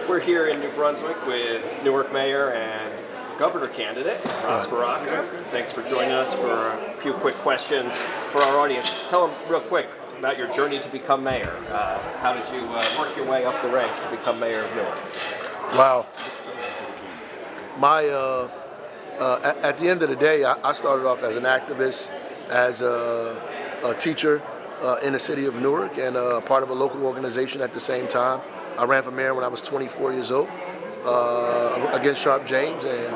We're here in New Brunswick with Newark Mayor and Governor candidate, Baraka. Thanks for joining us for a few quick questions for our audience. Tell them real quick about your journey to become mayor. How did you work your way up the ranks to become mayor of Newark? Wow. At the end of the day, I started off as an activist, as a teacher in the city of Newark, and part of a local organization at the same time. I ran for mayor when I was 24 years old against Sharp James, and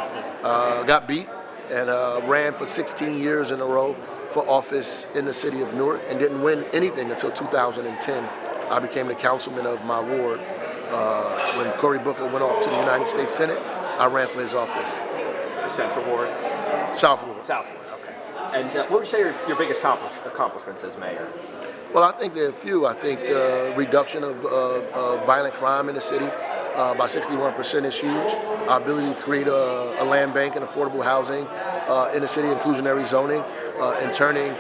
got beat, and ran for 16 years in a row for office in the city of Newark, and didn't win anything until 2010. I became the councilman of my ward. When Cory Booker went off to the United States Senate, I ran for his office. The Central Ward? South Ward. South Ward, okay. And what would you say are your biggest accomplishments as mayor? Well, I think there are a few. I think the reduction of violent crime in the city by 61% is huge. Our ability to create a land bank and affordable housing in the city, inclusionary zoning, and turning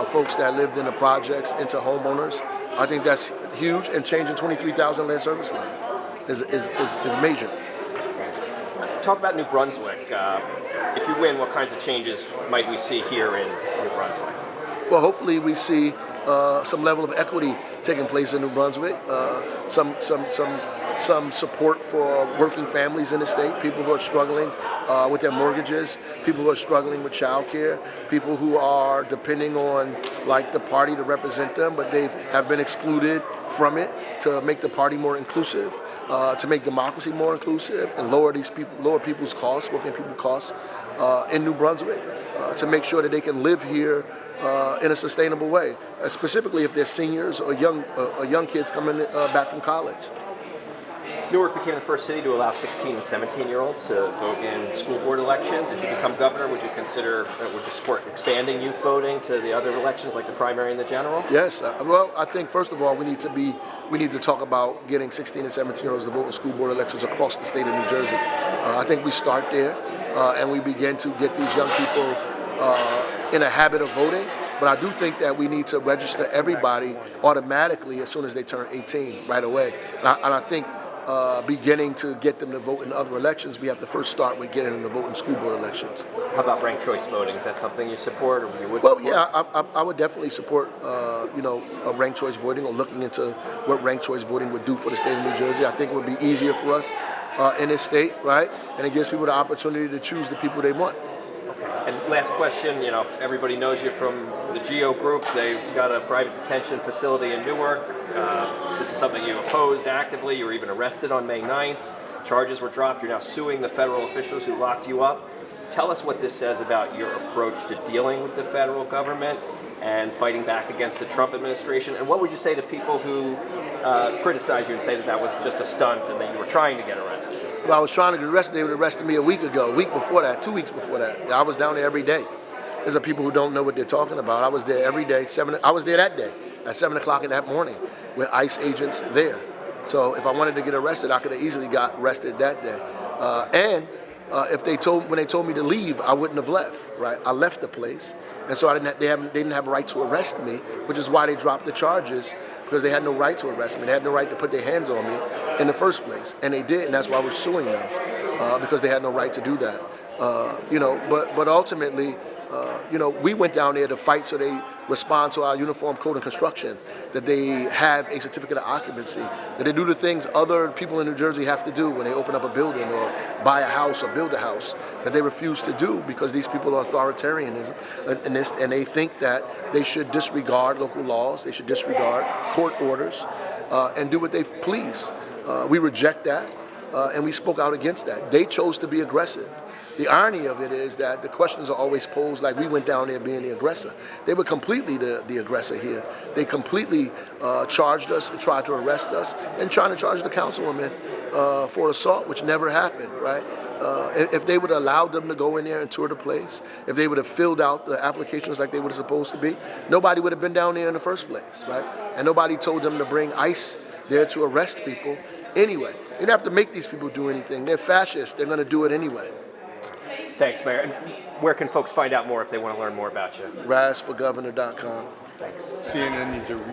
folks that lived in the projects into homeowners. I think that's huge, and changing 23,000 land service lines is major. Talk about New Brunswick. If you win, what kinds of changes might we see here in New Brunswick? Well, hopefully we see some level of equity taking place in New Brunswick, some support for working families in the state, people who are struggling with their mortgages, people who are struggling with child care, people who are depending on like the party to represent them, but they have been excluded from it, to make the party more inclusive, to make democracy more inclusive, and lower people's costs, working people's costs in New Brunswick, to make sure that they can live here in a sustainable way, specifically if they're seniors or young kids coming back from college. Newark became the first city to allow 16 and 17-year-olds to vote in school board elections. If you become governor, would you support expanding youth voting to the other elections like the primary and the general? Yes. Well, I think first of all we need to talk about getting 16 and 17-year-olds to vote in school board elections across the state of New Jersey. I think we start there and we begin to get these young people in a habit of voting. But I do think that we need to register everybody automatically as soon as they turn 18 right away. And I think beginning to get them to vote in other elections, we have to first start with getting them to vote in school board elections. How about ranked choice voting? Is that something you support, or you would support? Well, yeah, I would definitely support, ranked choice voting, or looking into what ranked choice voting would do for the state of New Jersey. I think it would be easier for us in this state, right? And it gives people the opportunity to choose the people they want. And last question, everybody knows you from the GEO group. They've got a private detention facility in Newark. This is something you opposed actively. You were even arrested on May 9th. Charges were dropped. You're now suing the federal officials who locked you up. Tell us what this says about your approach to dealing with the federal government and fighting back against the Trump administration. And what would you say to people who criticize you and say that that was just a stunt and that you were trying to get arrested? Well, I was trying to get arrested. They would have arrested me a week before that, 2 weeks before that. I was down there every day. There's people who don't know what they're talking about. I was there every day. I was there that day at 7 o'clock in that morning with ICE agents there. So if I wanted to get arrested, I could have easily got arrested that day. When they told me to leave, I wouldn't have left. Right? I left the place, and so they didn't have a right to arrest me, which is why they dropped the charges, because they had no right to arrest me. They had no right to put their hands on me in the first place, and they did, and that's why we're suing them, because they had no right to do that. But ultimately, we went down there to fight so they respond to our Uniform Code of Construction, that they have a certificate of occupancy, that they do the things other people in New Jersey have to do when they open up a building or buy a house or build a house, that they refuse to do because these people are authoritarianism and they think that they should disregard local laws, they should disregard court orders, and do what they please. We reject that, and we spoke out against that. They chose to be aggressive. The irony of it is that the questions are always posed like we went down there being the aggressor. They were completely the aggressor here. They completely charged us and tried to arrest us, and trying to charge the councilwoman for assault, which never happened, right? If they would have allowed them to go in there and tour the place, if they would have filled out the applications like they were supposed to be, nobody would have been down there in the first place, right? And nobody told them to bring ICE there to arrest people anyway. You don't have to make these people do anything. They're fascists. They're going to do it anyway. Thanks, Mayor. And where can folks find out more if they want to learn more about you? RazForGovernor.com. Thanks. CNN needs a